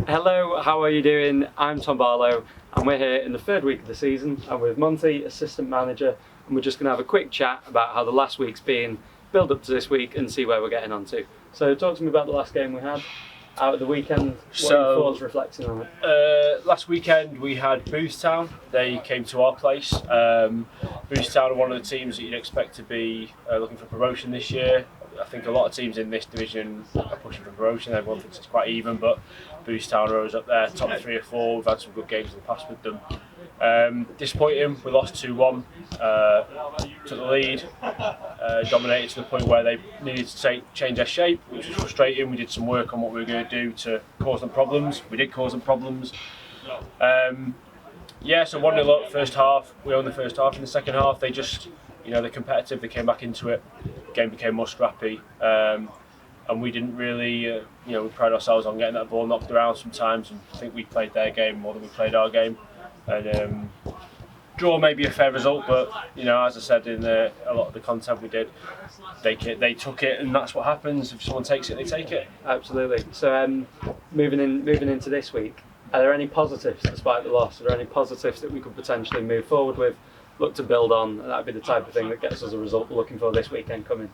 Hello, how are you doing? I'm Tom Barlow and we're here in the third week of the season. I'm with Monty, Assistant Manager, and we're just going to have a quick chat about how the last week's been, build up to this week and see where we're getting on to. So talk to me about the last game we had out of the weekend, what are your thoughts reflecting on it? Last weekend we had Boothstown. They came to our place. Boothstown are one of the teams that you'd expect to be looking for promotion this year. I think a lot of teams in this division are pushing for promotion. Everyone thinks it's quite even, but Boothstown rose up there, top 3 or 4. We've had some good games in the past with them. Disappointing, we lost 2-1, took the lead, dominated to the point where they needed to change their shape, which was frustrating. We did some work on what we were going to do to cause them problems. We did cause them problems. So 1-0 up first half. We owned the first half. In the second half, they just, they're competitive. They came back into it. The game became more scrappy, and we didn't really, we pride ourselves on getting that ball knocked around sometimes, and I think we played their game more than we played our game. And draw may be a fair result, but as I said in a lot of the content we did, they took it, and that's what happens. If someone takes it, they take it. Absolutely. So moving into this week, are there any positives despite the loss? Are there any positives that we could potentially move forward with, look to build on? That'd be the type of thing that gets us a result we're looking for this weekend coming.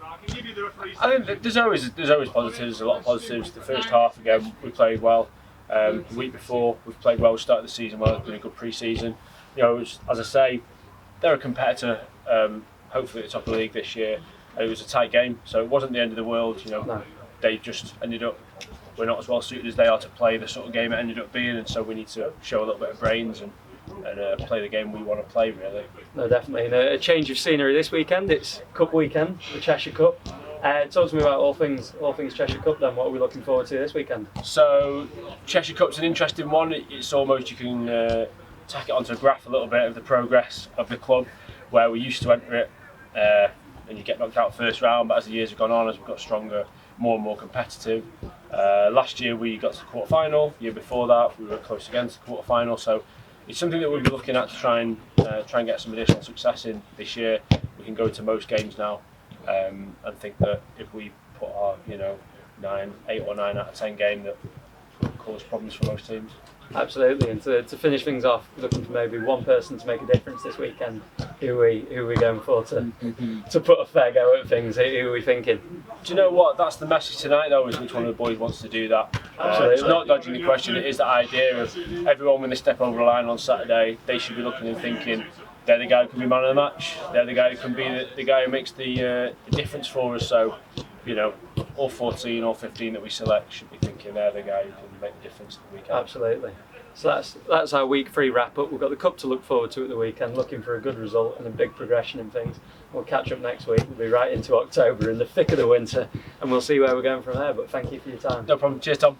I think there's always positives. A lot of positives. The first half again, we played well. The week before, we've played well. We started the season well. It's been a good pre-season. As I say, they're a competitor. Hopefully at the top of the league this year. It was a tight game, so it wasn't the end of the world. No. They just ended up. We're not as well suited as they are to play the sort of game it ended up being, and so we need to show a little bit of brains and play the game we want to play, really. No, definitely. And a change of scenery this weekend. It's Cup weekend, the Cheshire Cup. Talk to me about all things Cheshire Cup then. What are we looking forward to this weekend? So Cheshire Cup's an interesting one. It's almost, you can tack it onto a graph a little bit of the progress of the club, where we used to enter it and you get knocked out first round, but as the years have gone on, as we've got stronger, more and more competitive. Last year we got to the quarter-final. Year before that we were close against the quarter-final. So it's something that we'll be looking at to try and get some additional success in this year. We can go to most games now, and think that if we put our 8 or 9 out of 10 game, that will cause problems for most teams. Absolutely, and to finish things off, looking for maybe one person to make a difference this weekend. Who are we going for to put a fair go at things? Who are we thinking? Do you know what? That's the message tonight, though, is which one of the boys wants to do that. Absolutely. It's not dodging the question. It is that idea of everyone when they step over the line on Saturday, they should be looking and thinking, they're the guy who can be man of the match. They're the guy who can be the guy who makes the difference for us. So, all 14 or 15 that we select should be thinking they're the guy who can make the difference at the weekend. Absolutely. So that's our week 3 wrap up. We've got the Cup to look forward to at the weekend, looking for a good result and a big progression in things. We'll catch up next week. We'll be right into October in the thick of the winter, and we'll see where we're going from there. But thank you for your time. No problem. Cheers, Tom.